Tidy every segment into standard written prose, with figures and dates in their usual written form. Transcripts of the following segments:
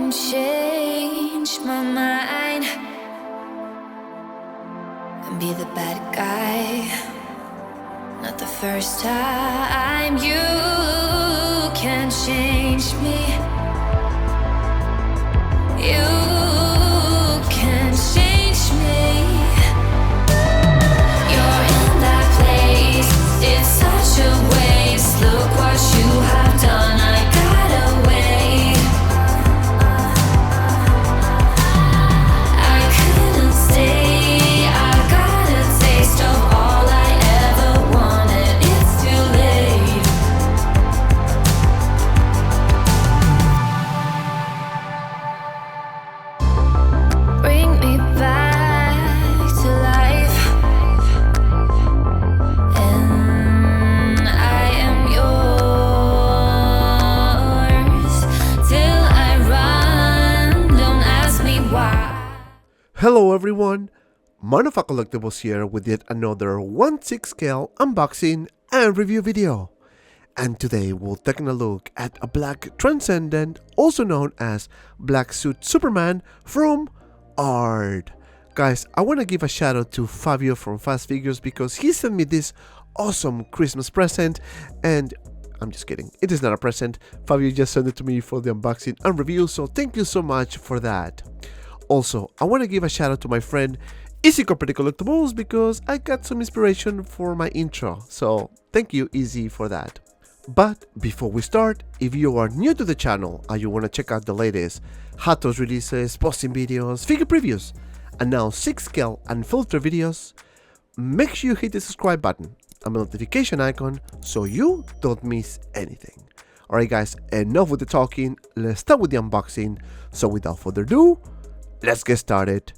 won't change my mind and be the bad guy. Not the first time. You can change me. You can change me. You're in that place. It's such a waste. Look what you have done. I gotta wait. I couldn't stay. I got a taste of all I ever wanted. It's too late. Bring me back to life, and I am yours till I run. Don't ask me why. Hello everyone, Manova Collectibles here with yet another 1/6 scale unboxing and review video. And today we'll take a look at a black Transcendent, also known as Black Suit Superman from Art. Guys, I want to give a shout out to Fabio from FABSFIGURES because he sent me this awesome Christmas present, and I'm just kidding, it is not a present. Fabio just sent it to me for the unboxing and review, so thank you so much for that. Also, I want to give a shout out to my friend Easy Collectibles because I got some inspiration for my intro, so thank you Easy for that. But before we start, if you are new to the channel and you want to check out the latest Hot Toys releases, posting videos, figure previews, and now 6 scale and filter videos, make sure you hit the subscribe button and the notification icon so you don't miss anything. Alright guys, enough with the talking, let's start with the unboxing. So without further ado, let's get started.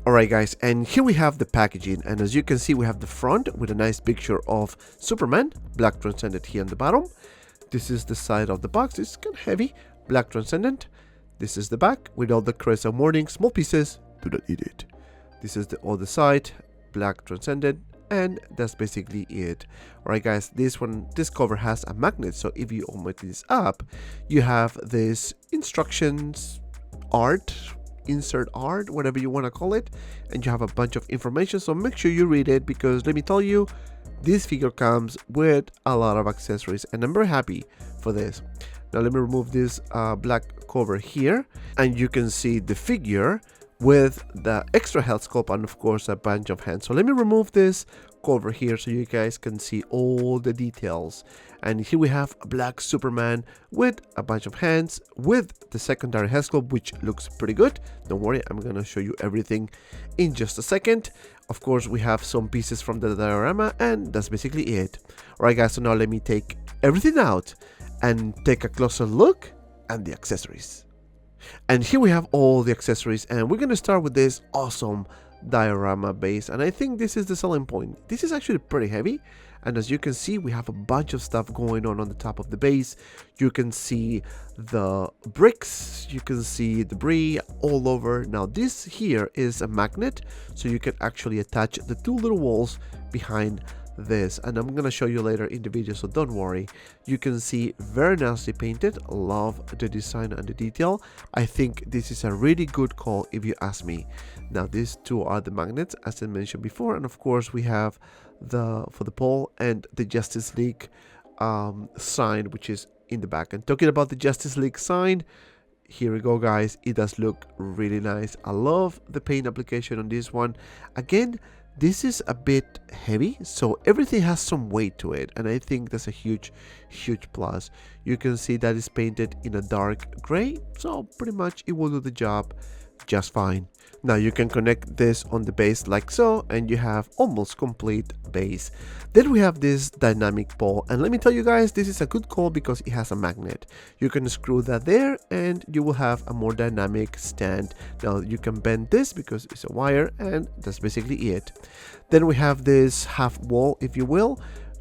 Alright guys, and here we have the packaging, and as you can see we have the front with a nice picture of Superman, Black Transcendent here on the bottom. This is the side of the box, it's kind of heavy, Black Transcendent. This is the back with all the crest and warning, small pieces, do not eat it. This is the other side, Black Transcendent, and that's basically it. Alright guys, this cover has a magnet, so if you open this up, you have this instructions, art, insert art, whatever you want to call it, and you have a bunch of information, so make sure you read it because let me tell you, this figure comes with a lot of accessories and I'm very happy for this. Now let me remove this black cover here, and you can see the figure with the extra health scope and of course a bunch of hands. So let me remove this cover here so you guys can see all the details. And here we have a black Superman with a bunch of hands with the secondary head sculpt, which looks pretty good. Don't worry, I'm gonna show you everything in just a second. Of course, we have some pieces from the diorama, and that's basically it. Alright guys, so now let me take everything out and take a closer look at the accessories. And here we have all the accessories, and we're gonna start with this awesome diorama base, and I think this is the selling point. This is actually pretty heavy, and as you can see we have a bunch of stuff going on the top of the base. You can see the bricks, you can see debris all over. Now this here is a magnet, so you can actually attach the two little walls behind this, and I'm gonna show you later in the video, so don't worry. You can see very nicely painted. Love the design and the detail. I think this is a really good call if you ask me. Now these two are the magnets as I mentioned before, and of course we have for the pole and the Justice League sign, which is in the back. And talking about the Justice League sign, here we go guys, it does look really nice. I love the paint application on this one. Again, this is a bit heavy, so everything has some weight to it, and I think that's a huge plus. You can see that it's painted in a dark gray, so pretty much it will do the job just fine. Now you can connect this on the base like so, and you have almost complete base. Then we have this dynamic pole, and let me tell you guys, this is a good call because it has a magnet. You can screw that there and you will have a more dynamic stand. Now you can bend this because it's a wire, and that's basically it. Then we have this half wall, if you will,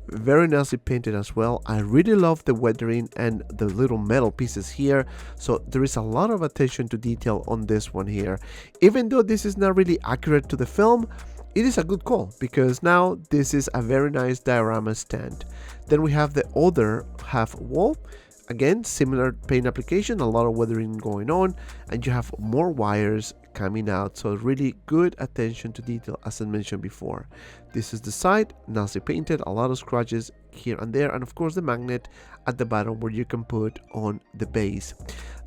very nicely painted as well. I really love the weathering and the little metal pieces here, so there is a lot of attention to detail on this one here. Even though this is not really accurate to the film, it is a good call because now this is a very nice diorama stand. Then we have the other half wall. again, similar paint application, a lot of weathering going on, and you have more wires coming out. So really good attention to detail, as I mentioned before. This is the side, nicely painted, a lot of scratches here and there, and of course the magnet at the bottom where you can put on the base.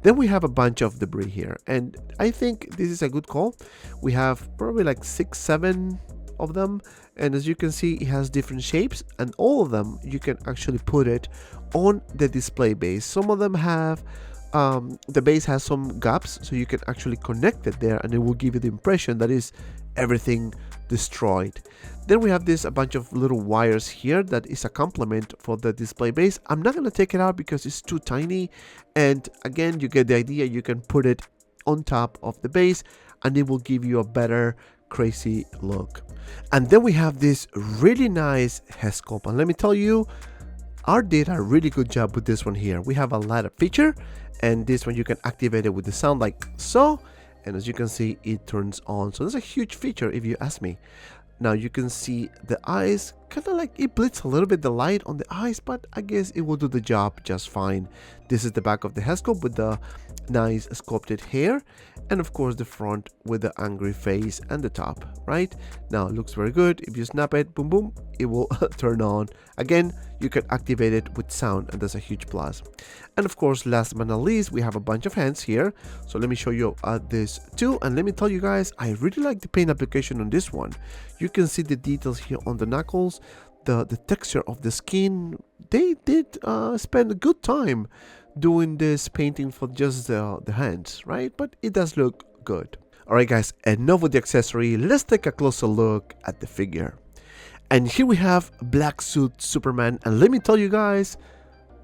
Then we have a bunch of debris here, and I think this is a good call. We have probably like 6-7 of them, and as you can see, it has different shapes, and all of them you can actually put it on the display base. Some of them have the base has some gaps, so you can actually connect it there, and it will give you the impression that is everything destroyed. Then we have a bunch of little wires here that is a complement for the display base. I'm not going to take it out because it's too tiny, and again, you get the idea. You can put it on top of the base and it will give you a better crazy look. And then we have this really nice head sculpt, and let me tell you, Art did a really good job with this one here. We have a lot of feature, and this one you can activate it with the sound like so, and as you can see, it turns on. So that's a huge feature if you ask me. Now you can see the eyes, kind of like it bleeds a little bit the light on the eyes, but I guess it will do the job just fine. This is the back of the head sculpt with the nice sculpted hair, and of course the front with the angry face and the top. Right now it looks very good. If you snap it, boom boom, it will turn on. Again, you can activate it with sound, and that's a huge plus. And of course, last but not least, we have a bunch of hands here. So let me show you this too, and let me tell you guys, I really like the paint application on this one. You can see the details here on the knuckles, the texture of the skin. They did spend a good time doing this painting for just the hands, right? But it does look good. Alright guys, enough with the accessory, let's take a closer look at the figure. And here we have Black Suit Superman, and let me tell you guys,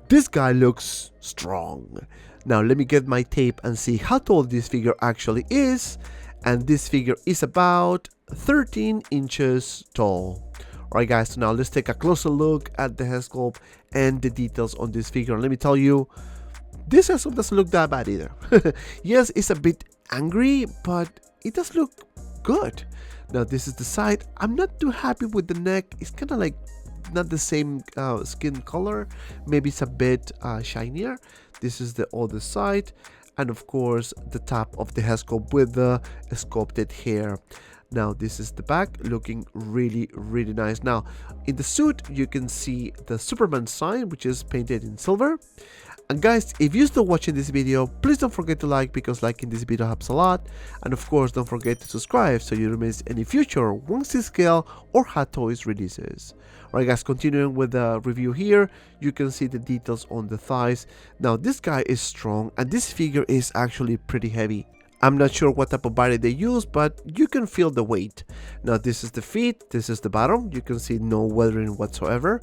this guy looks strong. Now let me get my tape and see how tall this figure actually is, and this figure is about 13 inches tall. Alright guys, so now let's take a closer look at the head sculpt and the details on this figure. And let me tell you, this head sculpt doesn't look that bad either. Yes, it's a bit angry, but it does look good. Now this is the side. I'm not too happy with the neck. It's kind of like not the same skin color. Maybe it's a bit shinier. This is the other side, and of course the top of the head sculpt with the sculpted hair. Now this is the back, looking really nice. Now in the suit you can see the Superman sign, which is painted in silver. And guys, if you're still watching this video, please don't forget to like, because liking this video helps a lot. And of course, don't forget to subscribe so you don't miss any future 1/6 scale or Hot Toys releases. Alright guys, continuing with the review here, you can see the details on the thighs. Now this guy is strong, and this figure is actually pretty heavy. I'm not sure what type of body they use, but you can feel the weight. Now this is the feet, this is the bottom. You can see no weathering whatsoever.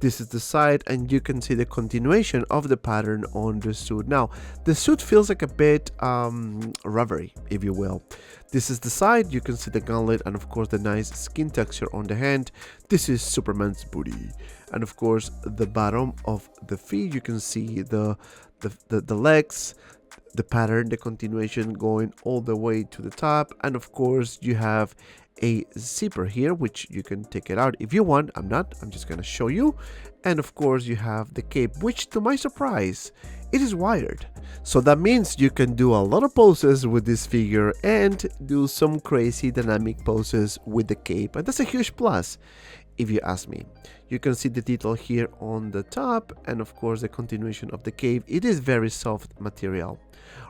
This is the side, and you can see the continuation of the pattern on the suit. Now, the suit feels like a bit rubbery, if you will. This is the side, you can see the gauntlet, and of course the nice skin texture on the hand. This is Superman's booty. And of course, the bottom of the feet, you can see the legs, the pattern, the continuation going all the way to the top. And of course, you have a zipper here, which you can take it out if you want. I'm just gonna show you. And of course you have the cape, which to my surprise, it is wired. So that means you can do a lot of poses with this figure and do some crazy dynamic poses with the cape, and that's a huge plus if you ask me. You can see the detail here on the top, and of course the continuation of the cape. It is very soft material.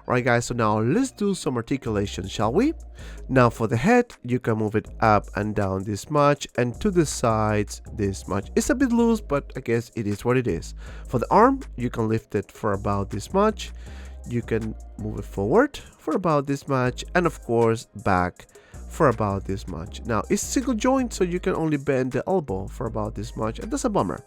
Alright guys, so now let's do some articulation, shall we? Now for the head, you can move it up and down this much, and to the sides this much. It's a bit loose, but I guess it is what it is. For the arm, you can lift it for about this much. You can move it forward for about this much, and of course back for about this much. Now it's single joint, so you can only bend the elbow for about this much, and that's a bummer.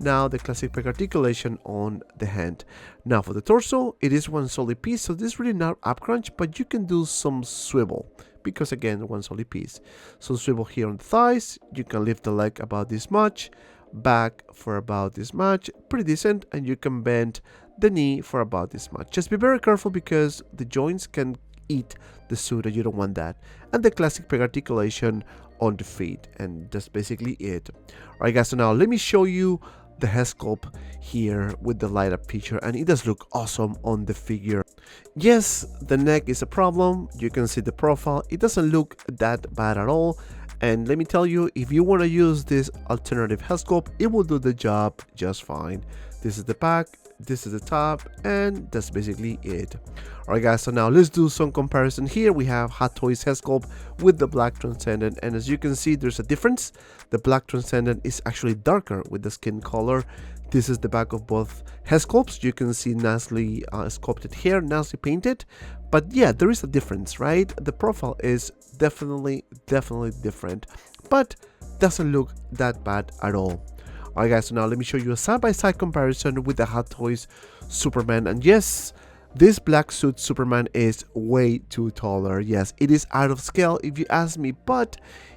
Now the classic peg articulation on the hand. Now for the torso, it is one solid piece, so this is really not up crunch, but you can do some swivel, because again, one solid piece. So swivel here on the thighs, you can lift the leg about this much, back for about this much, pretty decent, and you can bend the knee for about this much. Just be very careful, because the joints can eat the suit, and you don't want that. And the classic peg articulation on the feet, and that's basically it. Alright guys, so now let me show you the head sculpt here with the light up picture, and it does look awesome on the figure. Yes, the neck is a problem. You can see the profile, it doesn't look that bad at all. And let me tell you, if you want to use this alternative head sculpt, it will do the job just fine. This is the back, this is the top, and that's basically it. Alright guys, so now let's do some comparison. Here we have Hot Toys head sculpt with the black Transcendent, and as you can see, there's a difference. The black Transcendent is actually darker with the skin color. This is the back of both head sculpts. You can see nicely sculpted hair, nicely painted. But yeah, there is a difference, right? The profile is definitely different, but doesn't look that bad at all. Alright guys, so now let me show you a side-by-side comparison with the Hot Toys Superman. And yes, this black suit Superman is way too taller. Yes, it is out of scale if you ask me, but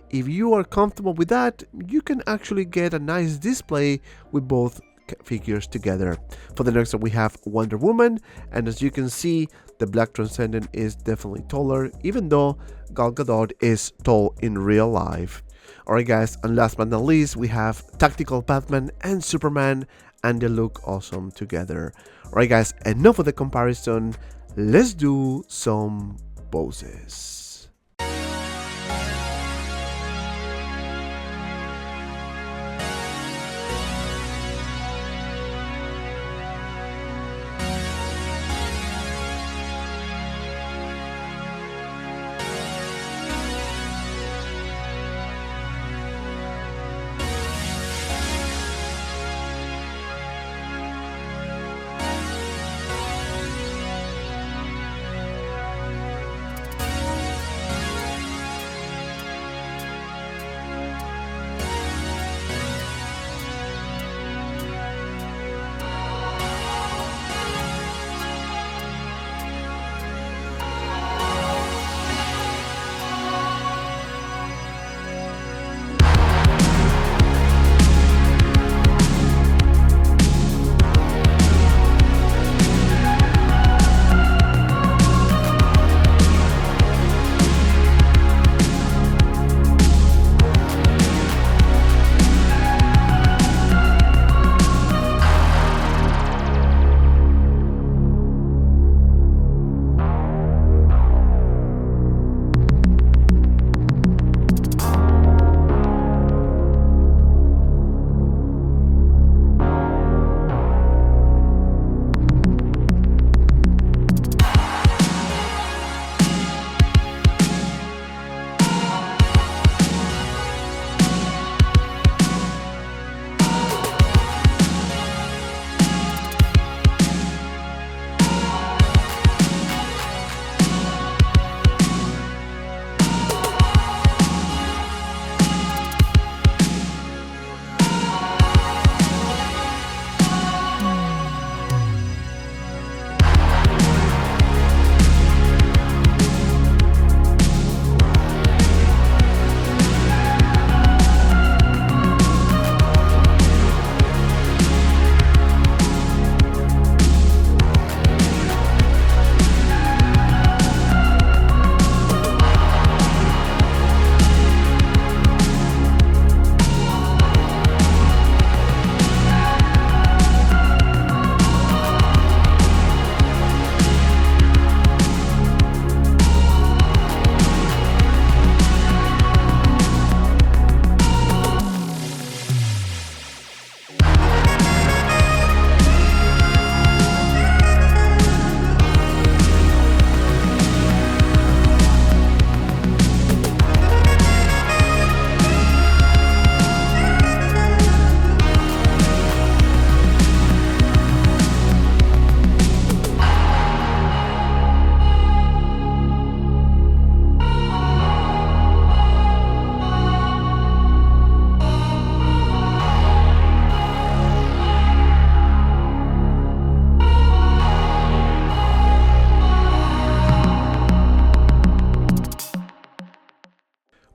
if you are comfortable with that, you can actually get a nice display with both figures together. For the next one, we have Wonder Woman, and as you can see, the black Transcendent is definitely taller, even though Gal Gadot is tall in real life. Alright guys, and last but not least, we have Tactical Batman and Superman, and they look awesome together. Alright guys, enough of the comparison, let's do some poses.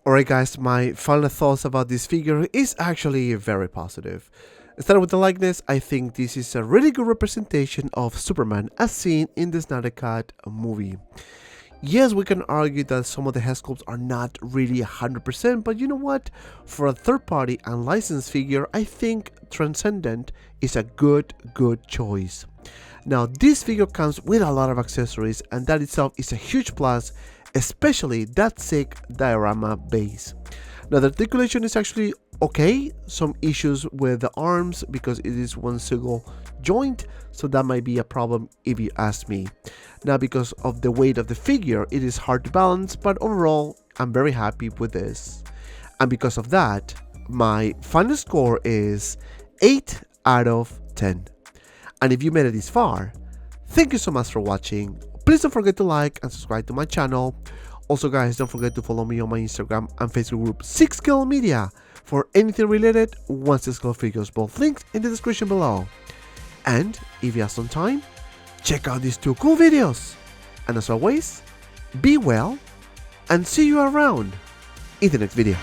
Alright guys, my final thoughts about this figure is actually very positive. Starting with the likeness, I think this is a really good representation of Superman as seen in the Snyder Cut movie. Yes, we can argue that some of the head sculpts are not really 100%, but you know what? For a third-party unlicensed figure, I think Transcendent is a good choice. Now, this figure comes with a lot of accessories, and that itself is a huge plus, especially that sick diorama base. Now, the articulation is actually okay, some issues with the arms because it is one single joint, so that might be a problem if you ask me. Now, because of the weight of the figure, it is hard to balance, but overall, I'm very happy with this. And because of that, my final score is 8 out of 10. And if you made it this far, thank you so much for watching. Please don't forget to like and subscribe to my channel. Also guys, don't forget to follow me on my Instagram and Facebook group 6scale Media for anything related 1/6scale figures, both links in the description below. And if you have some time, check out these 2 cool videos. And as always, be well and see you around in the next video.